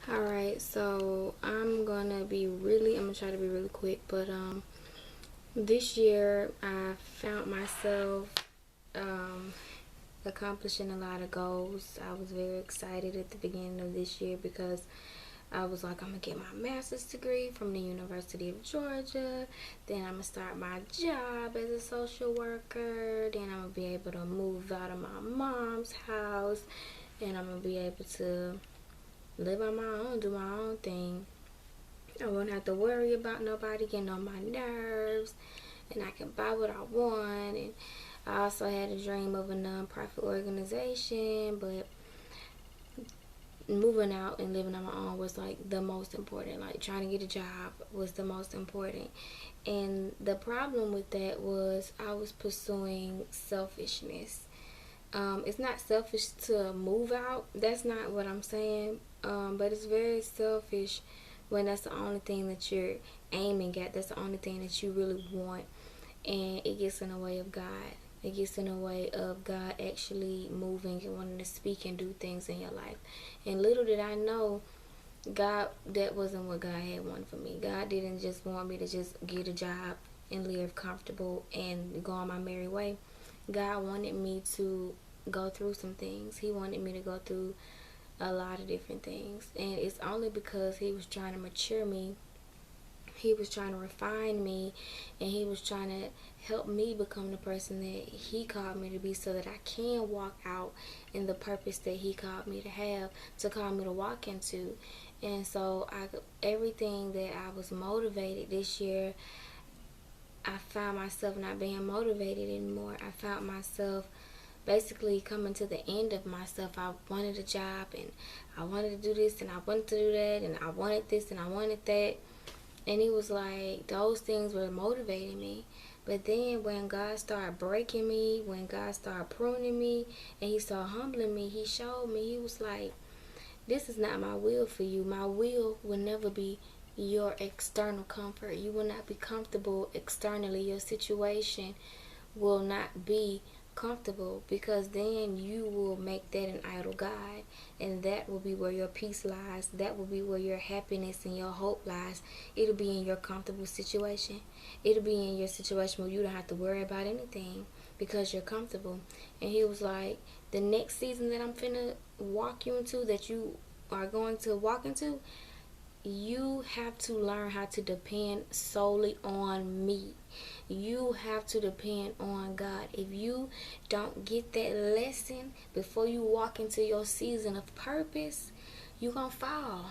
Alright, so I'm gonna try to be really quick, but this year I found myself accomplishing a lot of goals. I was very excited at the beginning of this year because I was like, I'm gonna get my master's degree from the University of Georgia. Then I'm gonna start my job as a social worker. Then I'm gonna be able to move out of my mom's house, and I'm gonna be able to live on my own, do my own thing. I won't have to worry about nobody getting on my nerves, and I can buy what I want. And I also had a dream of a non-profit organization, but moving out and living on my own was like the most important. Like trying to get a job was the most important. And the problem with that was I was pursuing selfishness. It's not selfish to move out. That's not what I'm saying. But it's very selfish when that's the only thing that you're aiming at. That's the only thing that you really want. And it gets in the way of God. It gets in the way of God actually moving and wanting to speak and do things in your life. And little did I know, that wasn't what God had wanted for me. God didn't just want me to just get a job and live comfortable and go on my merry way. God wanted me to go through some things. He wanted me to go through a lot of different things. And it's only because He was trying to mature me. He was trying to refine me, and He was trying to help me become the person that He called me to be, so that I can walk out in the purpose that He called me to have, to call me to walk into. And so everything that I was motivated this year, I found myself not being motivated anymore. I found myself basically coming to the end of myself. I wanted a job, and I wanted to do this, and I wanted to do that, and I wanted this, and I wanted that. And it was like those things were motivating me. But then when God started breaking me, when God started pruning me, and He started humbling me, He showed me, He was like, this is not my will for you. My will will never be your external comfort. You will not be comfortable externally. Your situation will not be comfortable, because then you will make that an idol God, and that will be where your peace lies. That will be where your happiness and your hope lies. It'll be in your comfortable situation. It'll be in your situation where you don't have to worry about anything because you're comfortable. And He was like, the next season that I'm finna walk you into, that you are going to walk into, you have to learn how to depend solely on me. You have to depend on God. If you don't get that lesson before you walk into your season of purpose, you're going to fall.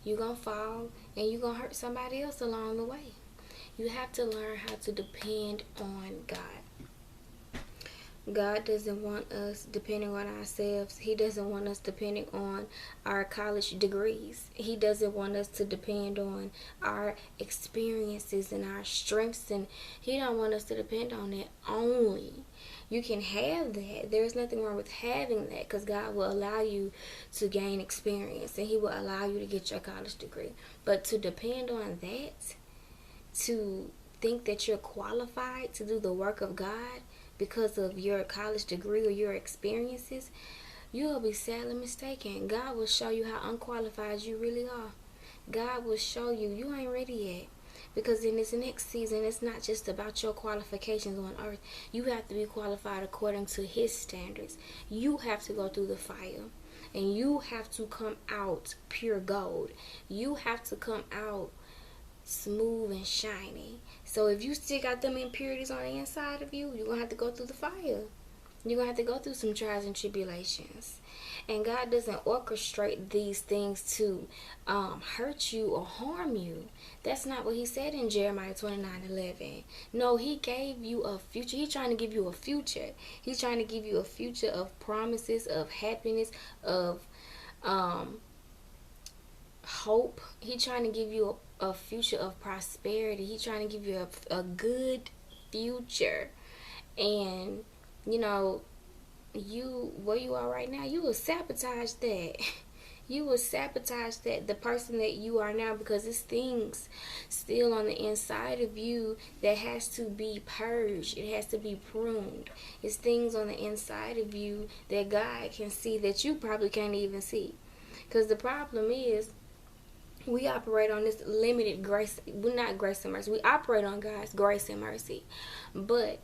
You're going to fall, and you're going to hurt somebody else along the way. You have to learn how to depend on God. God doesn't want us depending on ourselves. He doesn't want us depending on our college degrees. He doesn't want us to depend on our experiences and our strengths, and He don't want us to depend on it only. You can have that. There's nothing wrong with having that, because God will allow you to gain experience, and He will allow you to get your college degree. But to depend on that, to think that you're qualified to do the work of God because of your college degree or your experiences, you'll be sadly mistaken. God will show you how unqualified you really are. God will show you ain't ready yet. Because in this next season, it's not just about your qualifications on earth. You have to be qualified according to His standards. You have to go through the fire. And you have to come out pure gold. You have to come out smooth and shiny. So if you still got them impurities on the inside of you, you're going to have to go through the fire. You're going to have to go through some trials and tribulations. And God doesn't orchestrate these things to hurt you or harm you. That's not what He said in Jeremiah 29:11. No, He gave you a future. He's trying to give you a future. He's trying to give you a future of promises, of happiness, of hope. He's trying to give you a future of prosperity. He's trying to give you a good future. And you where you are right now, you will sabotage that. You will sabotage the person that you are now, because it's things still on the inside of you that has to be purged. It has to be pruned. It's things on the inside of you that God can see that you probably can't even see. Because the problem is, we operate on this limited grace. We're not grace and mercy. We operate on God's grace and mercy. But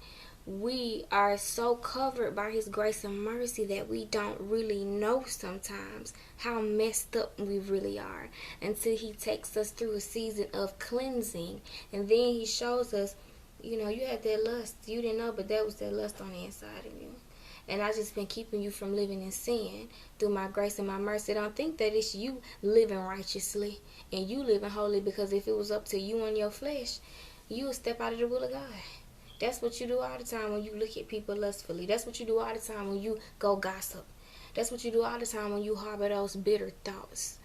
we are so covered by his grace and mercy that we don't really know sometimes how messed up we really are until he takes us through a season of cleansing. And then he shows us, you had that lust. You didn't know, but that was that lust on the inside of you. And I just been keeping you from living in sin through my grace and my mercy. Don't think that it's you living righteously and you living holy, because if it was up to you and your flesh, you would step out of the will of God. That's what you do all the time when you look at people lustfully. That's what you do all the time when you go gossip. That's what you do all the time when you harbor those bitter thoughts.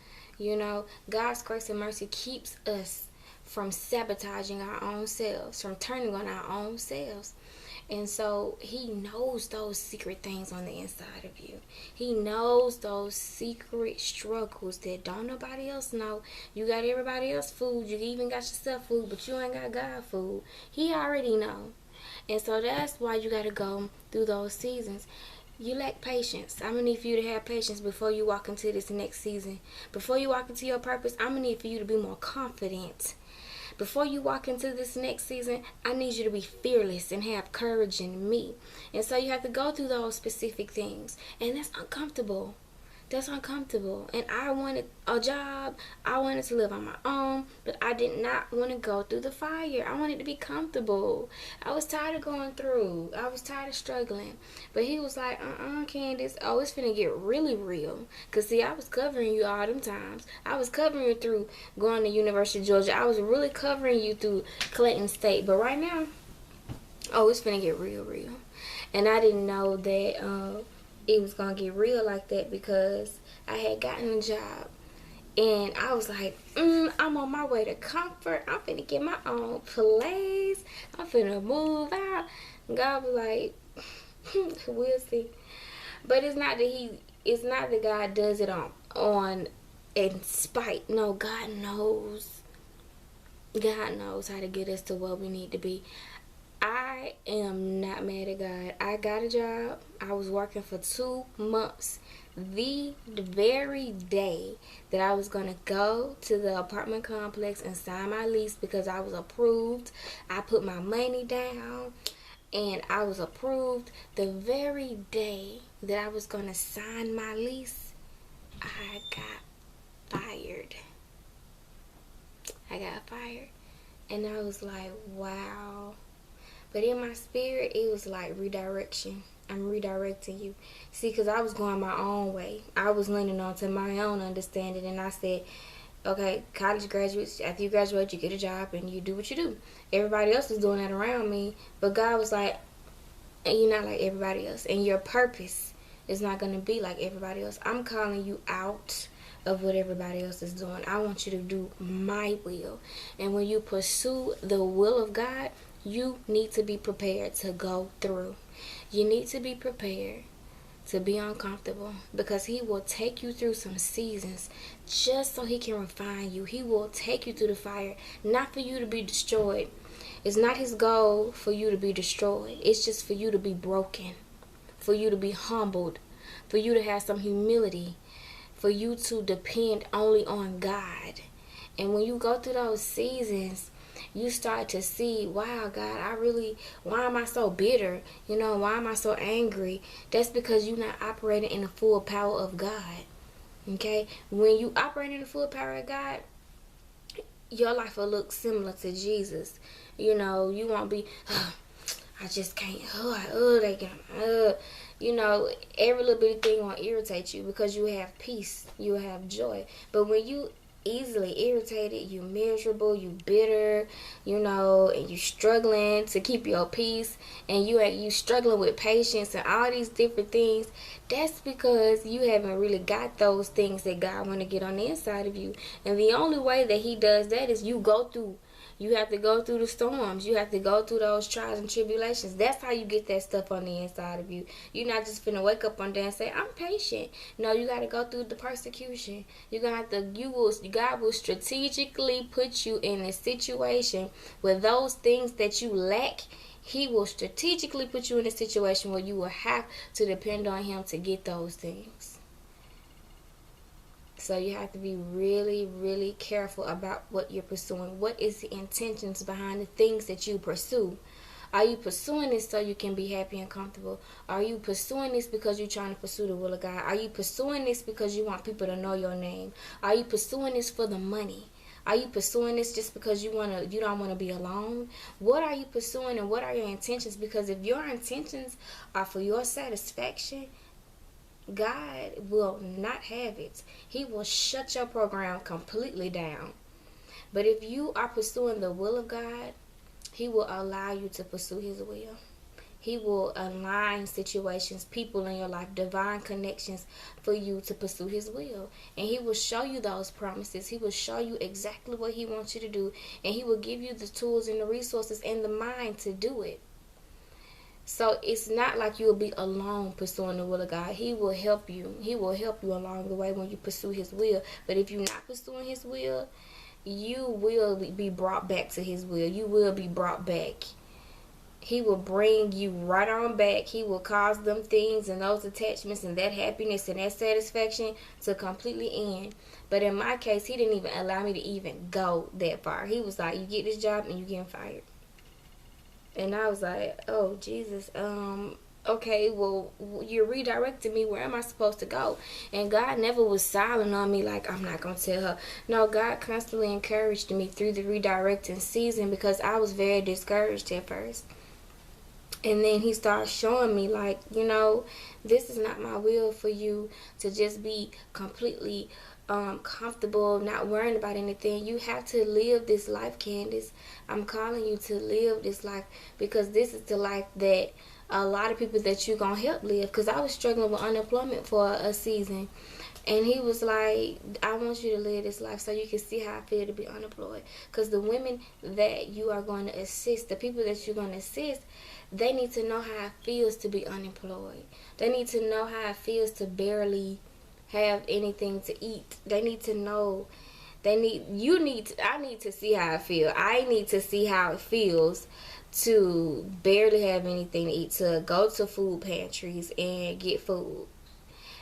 God's grace and mercy keeps us from sabotaging our own selves, from turning on our own selves. And so he knows those secret things on the inside of you. He knows those secret struggles that don't nobody else know. You got everybody else food. You even got yourself food, but you ain't got God food. He already know. And so that's why you got to go through those seasons. You lack patience. I'm going to need for you to have patience before you walk into this next season. Before you walk into your purpose, I'm going to need for you to be more confident. Before you walk into this next season, I need you to be fearless and have courage in me. And so you have to go through those specific things. And that's uncomfortable. That's uncomfortable. And I wanted a job. I wanted to live on my own. But I did not want to go through the fire. I wanted to be comfortable. I was tired of going through. I was tired of struggling. But he was like, Candace. Oh, it's finna get really real. Because, see, I was covering you all them times. I was covering you through going to University of Georgia. I was really covering you through Clayton State. But right now, it's finna get real. And I didn't know that it was gonna get real like that, because I had gotten a job and I was like, I'm on my way to comfort. I'm finna get my own place. I'm finna move out. And God was like, we'll see. But it's not that God does it on in spite. No, God knows. God knows how to get us to where we need to be. I am not mad at God. I got a job. I was working for 2 months. The very day that I was going to go to the apartment complex and sign my lease, because I was approved. I put my money down and I was approved. The very day that I was going to sign my lease, I got fired. And I was like, wow. But in my spirit, it was like redirection. I'm redirecting you. See, because I was going my own way. I was leaning on to my own understanding. And I said, okay, college graduates, after you graduate, you get a job and you do what you do. Everybody else was doing that around me. But God was like, you're not like everybody else. And your purpose is not going to be like everybody else. I'm calling you out of what everybody else is doing. I want you to do my will. And when you pursue the will of God, you need to be prepared to go through. You need to be prepared to be uncomfortable, because he will take you through some seasons just so he can refine you. He will take you through the fire, not for you to be destroyed. It's not his goal for you to be destroyed. It's just for you to be broken, for you to be humbled, for you to have some humility, for you to depend only on God. And when you go through those seasons, you start to see, wow, God, why am I so bitter? Why am I so angry? That's because you're not operating in the full power of God. Okay? When you operate in the full power of God, your life will look similar to Jesus. You won't be, I just can't, every little bitty thing won't irritate you, because you have peace, you have joy. But when you easily irritated, you miserable, you bitter, and you struggling to keep your peace, and you struggling with patience and all these different things, that's because you haven't really got those things that God want to get on the inside of you. And the only way that he does that is you have to go through the storms. You have to go through those trials and tribulations. That's how you get that stuff on the inside of you. You're not just finna wake up one day and say, I'm patient. No, you got to go through the persecution. God will strategically put you in a situation where those things that you lack, he will strategically put you in a situation where you will have to depend on him to get those things. So you have to be really, really careful about what you're pursuing. What is the intentions behind the things that you pursue? Are you pursuing this so you can be happy and comfortable? Are you pursuing this because you're trying to pursue the will of God? Are you pursuing this because you want people to know your name? Are you pursuing this for the money? Are you pursuing this just because you don't want to be alone? What are you pursuing, and what are your intentions? Because if your intentions are for your satisfaction, God will not have it. He will shut your program completely down. But if you are pursuing the will of God, He will allow you to pursue His will. He will align situations, people in your life, divine connections for you to pursue His will. And He will show you those promises. He will show you exactly what He wants you to do. And He will give you the tools and the resources and the mind to do it. So it's not like you'll be alone pursuing the will of God. He will help you. He will help you along the way when you pursue His will. But if you're not pursuing His will, you will be brought back to His will. You will be brought back. He will bring you right on back. He will cause them things and those attachments and that happiness and that satisfaction to completely end. But in my case, He didn't even allow me to even go that far. He was like, you get this job and you getting fired. And I was like, oh, Jesus, okay, well, you're redirecting me. Where am I supposed to go? And God never was silent on me like, I'm not going to tell her. No, God constantly encouraged me through the redirecting season because I was very discouraged at first. And then He started showing me, like, this is not my will for you to just be completely comfortable, not worrying about anything. You have to live this life, Candace. I'm calling you to live this life because this is the life that a lot of people that you're going to help live. Because I was struggling with unemployment for a season. And He was like, I want you to live this life so you can see how I feel to be unemployed. Because the women that you are going to assist, the people that you're going to assist, they need to know how it feels to be unemployed. They need to know how it feels to barely have anything to eat. They need to know. I need to see how I feel. I need to see how it feels to barely have anything to eat, to go to food pantries and get food.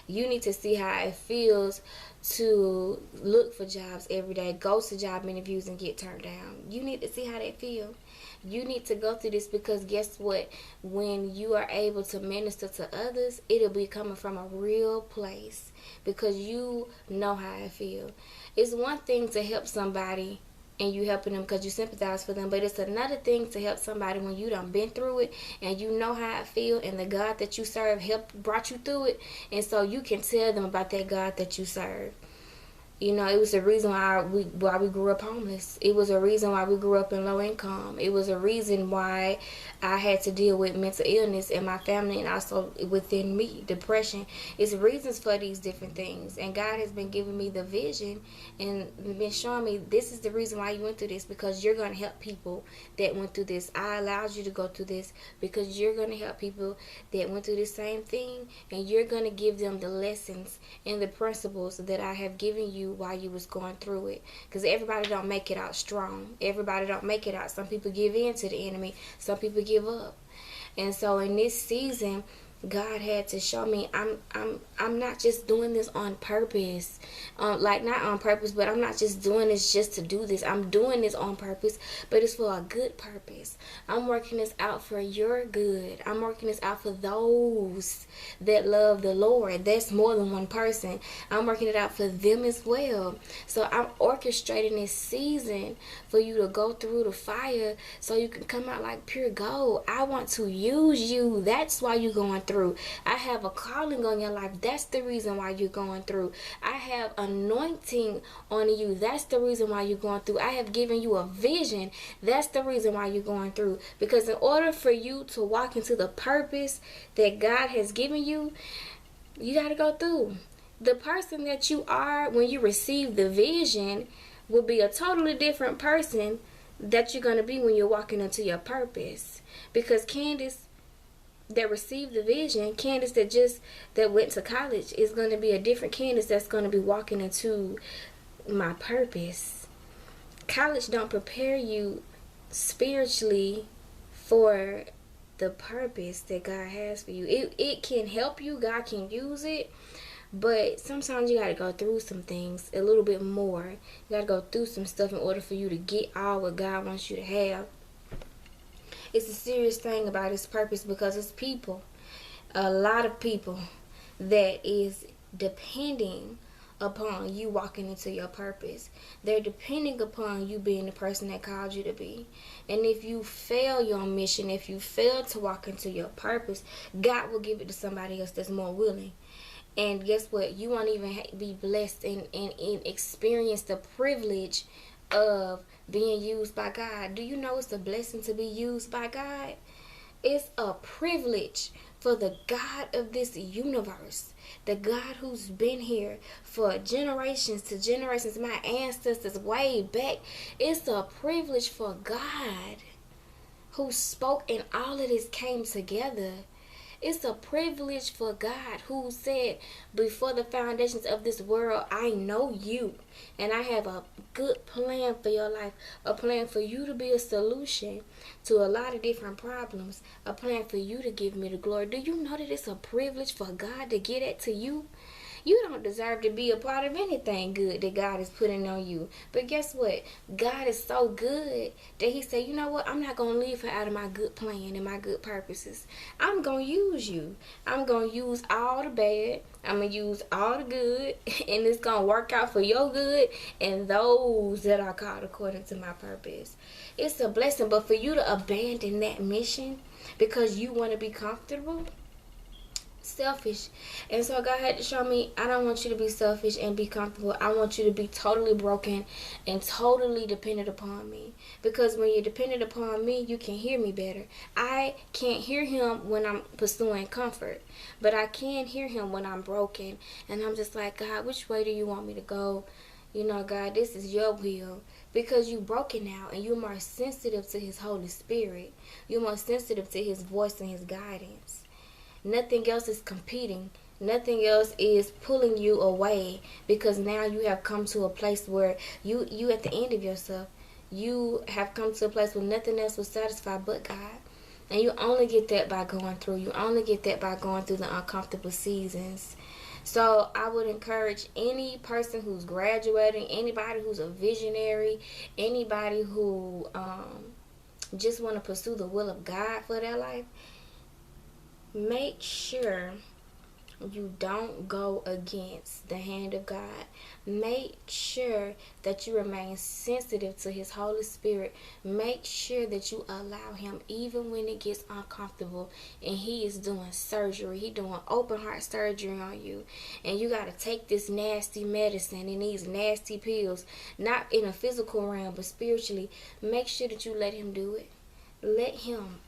You need to see how it feels to look for jobs every day, go to job interviews and get turned down. You need to see how they feel. You need to go through this because guess what? When you are able to minister to others, it'll be coming from a real place because you know how I feel. It's one thing to help somebody and you helping them because you sympathize for them, but it's another thing to help somebody when you done been through it and you know how I feel, and the God that you serve brought you through it, and so you can tell them about that God that you serve. It was a reason why we grew up homeless. It was a reason why we grew up in low income. It was a reason why I had to deal with mental illness in my family and also within me, depression. It's reasons for these different things. And God has been giving me the vision and been showing me this is the reason why you went through this, because you're going to help people that went through this. I allowed you to go through this because you're going to help people that went through the same thing, and you're going to give them the lessons and the principles that I have given you while you was going through it, because everybody don't make it out strong. Everybody don't make it out. Some people give in to the enemy, some people give up. And so in this season, God had to show me I'm not just doing this on purpose, like not on purpose, but I'm not just doing this just to do this. I'm doing this on purpose, but it's for a good purpose. I'm working this out for your good. I'm working this out for those that love the Lord. That's more than one person. I'm working it out for them as well. So I'm orchestrating this season for you to go through the fire so you can come out like pure gold. I want to use you. That's why you're going through. I have a calling on your life. That's the reason why you're going through. I have anointing on you. That's the reason why you're going through. I have given you a vision. That's the reason why you're going through. Because in order for you to walk into the purpose that God has given you, you got to go through. The person that you are when you receive the vision will be a totally different person that you're going to be when you're walking into your purpose. Because Candace that received the vision, Candace that went to college, is going to be a different Candace that's going to be walking into my purpose. College don't prepare you spiritually for the purpose that God has for you. It can help you. God can use it. But sometimes you gotta go through some things a little bit more. You gotta go through some stuff in order for you to get all what God wants you to have. It's a serious thing about His purpose, because it's people, a lot of people, that is depending upon you walking into your purpose. They're depending upon you being the person that called you to be. And if you fail your mission, if you fail to walk into your purpose, God will give it to somebody else that's more willing. And guess what? You won't even be blessed and experience the privilege of being used by God. Do you know it's a blessing to be used by God? It's a privilege for the God of this universe, the God who's been here for generations to generations, my ancestors way back. It's a privilege for God, who spoke and all of this came together. It's a privilege for God, who said, before the foundations of this world, I know you, and I have a good plan for your life, a plan for you to be a solution to a lot of different problems, a plan for you to give me the glory. Do you know that it's a privilege for God to get it to you? You don't deserve to be a part of anything good that God is putting on you. But guess what? God is so good that He said, you know what? I'm not going to leave her out of my good plan and my good purposes. I'm going to use you. I'm going to use all the bad. I'm going to use all the good. And it's going to work out for your good and those that are called according to my purpose. It's a blessing. But for you to abandon that mission because you want to be comfortable, selfish. And so God had to show me, I don't want you to be selfish and be comfortable. I want you to be totally broken and totally dependent upon me. Because when you're dependent upon me, you can hear me better. I can't hear Him when I'm pursuing comfort, but I can hear Him when I'm broken. And I'm just like, God, which way do you want me to go? You know, God, this is your will. Because you're broken now and you're more sensitive to His Holy Spirit. You're more sensitive to His voice and His guidance. Nothing else is competing. Nothing else is pulling you away, because now you have come to a place where you at the end of yourself. You have come to a place where nothing else will satisfy but God. And you only get that by going through. You only get that by going through the uncomfortable seasons. So I would encourage any person who's graduating, anybody who's a visionary, anybody who just want to pursue the will of God for their life, make sure you don't go against the hand of God. Make sure that you remain sensitive to His Holy Spirit. Make sure that you allow Him, even when it gets uncomfortable and He is doing surgery. He doing open heart surgery on you. And you got to take this nasty medicine and these nasty pills, not in a physical realm, but spiritually. Make sure that you let Him do it. Let Him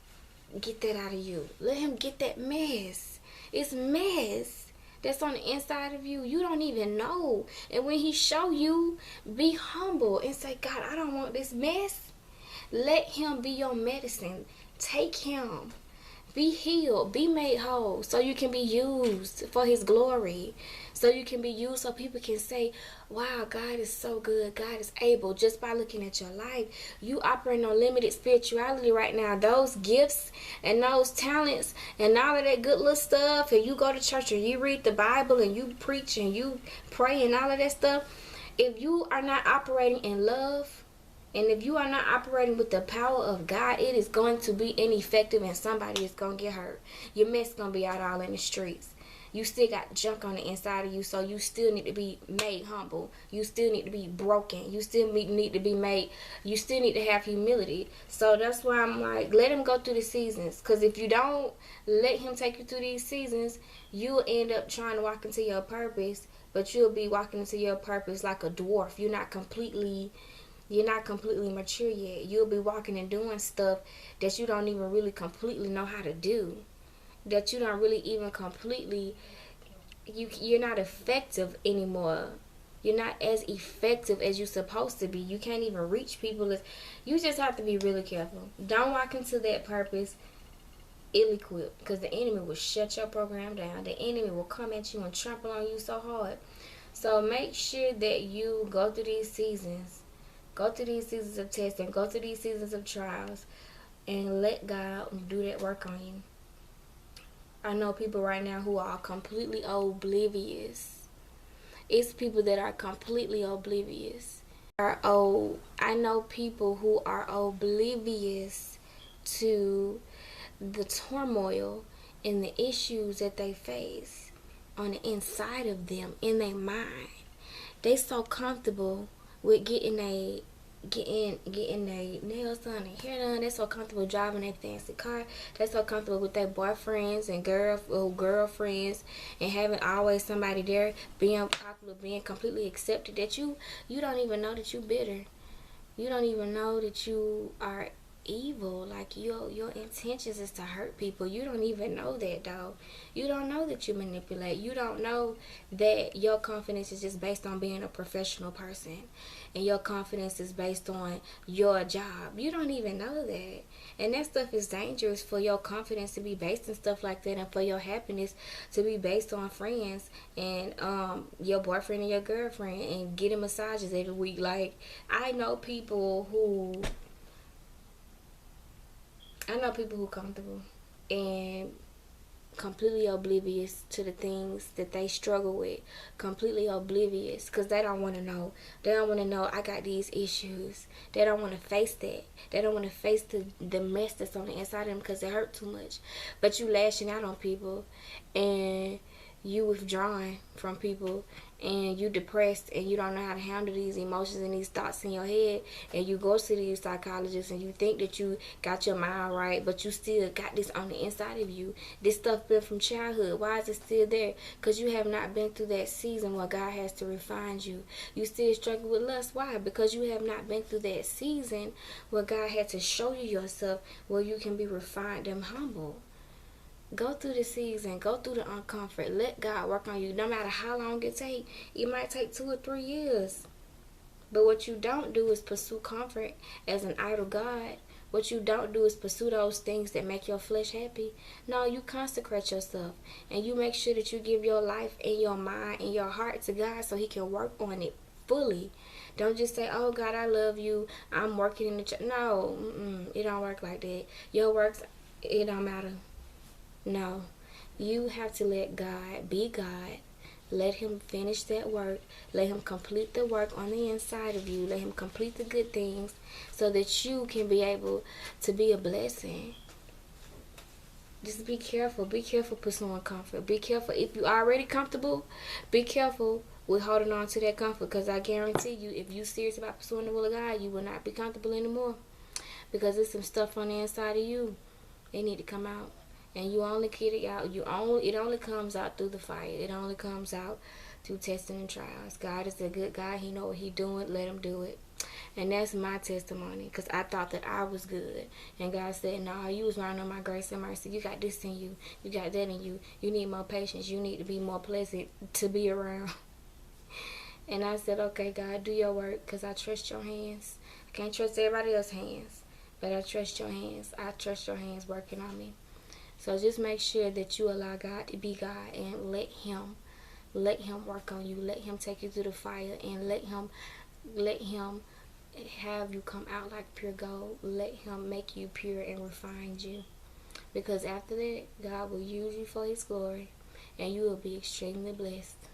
get that out of you. Let Him get that mess. It's mess that's on the inside of you. You don't even know. And when He show you, be humble and say, God, I don't want this mess. Let Him be your medicine. Take Him. Be healed. Be made whole so you can be used for His glory. So you can be used so people can say, wow, God is so good. God is able. Just by looking at your life, you operate on limited spirituality right now. Those gifts and those talents and all of that good little stuff, and you go to church and you read the Bible and you preach and you pray and all of that stuff, if you are not operating in love, and if you are not operating with the power of God, it is going to be ineffective and somebody is going to get hurt. Your mess is going to be out all in the streets. You still got junk on the inside of you, so you still need to be made humble. You still need to be broken. You still need to be made. You still need to have humility. So that's why I'm like, let Him go through the seasons. Because if you don't let Him take you through these seasons, you'll end up trying to walk into your purpose, but you'll be walking into your purpose like a dwarf. You're not completely mature yet. You'll be walking and doing stuff that you don't even really completely know how to do. That you don't really even completely, you're not effective anymore. You're not as effective as you're supposed to be. You can't even reach people. You just have to be really careful. Don't walk into that purpose ill-equipped, because the enemy will shut your program down. The enemy will come at you and trample on you so hard. So make sure that you go through these seasons. Go through these seasons of testing. Go through these seasons of trials. And let God do that work on you. I know people right now who are completely oblivious It's people that are completely oblivious. I know people who are oblivious to the turmoil and the issues that they face on the inside of them, in their mind. They so comfortable with getting their nails done and hair done. They're so comfortable driving their fancy car. They're so comfortable with their boyfriends and girlfriends, and having always somebody there, being popular, being completely accepted, that you don't even know that you bitter. You don't even know that you are evil. Like, your intentions is to hurt people. You don't even know that, though. You don't know that you manipulate. You don't know that your confidence is just based on being a professional person, and your confidence is based on your job. You don't even know that. And that stuff is dangerous, for your confidence to be based on stuff like that, and for your happiness to be based on friends and your boyfriend and your girlfriend and getting massages every week. Like, I know people who comfortable and completely oblivious to the things that they struggle with. Completely oblivious, because they don't want to know. They don't want to know I got these issues. They don't want to face that. They don't want to face the mess that's on the inside of them, because it hurt too much. But you lashing out on people, and you withdrawing from people, and you depressed, and you don't know how to handle these emotions and these thoughts in your head, and you go to these psychologists, and you think that you got your mind right, but you still got this on the inside of you. This stuff been from childhood. Why is it still there? Because you have not been through that season where God has to refine you. You still struggle with lust. Why? Because you have not been through that season where God had to show you yourself, where you can be refined and humble. Go through the season. Go through the uncomfort. Let God work on you. No matter how long it takes. It might take 2 or 3 years. But what you don't do is pursue comfort as an idol God. What you don't do is pursue those things that make your flesh happy. No, you consecrate yourself. And you make sure that you give your life and your mind and your heart to God, so He can work on it fully. Don't just say, oh God, I love you, I'm working in the church. No, it don't work like that. Your works, it don't matter. No, you have to let God be God. Let Him finish that work. Let Him complete the work on the inside of you. Let Him complete the good things, so that you can be able to be a blessing. Just be careful. Be careful pursuing comfort. Be careful. If you're already comfortable, be careful with holding on to that comfort, because I guarantee you, if you're serious about pursuing the will of God, you will not be comfortable anymore, because there's some stuff on the inside of you. They need to come out. And you only get it out. It only comes out through the fire. It only comes out through testing and trials. God is a good God. He know what He doing. Let Him do it. And that's my testimony, because I thought that I was good. And God said, no, you was running on my grace and mercy. You got this in you. You got that in you. You need more patience. You need to be more pleasant to be around. And I said, okay, God, do your work, because I trust your hands. I can't trust everybody else's hands, but I trust your hands. I trust your hands working on me. So just make sure that you allow God to be God, and let Him work on you. Let Him take you through the fire, and let Him have you come out like pure gold. Let Him make you pure and refine you. Because after that, God will use you for His glory, and you will be extremely blessed.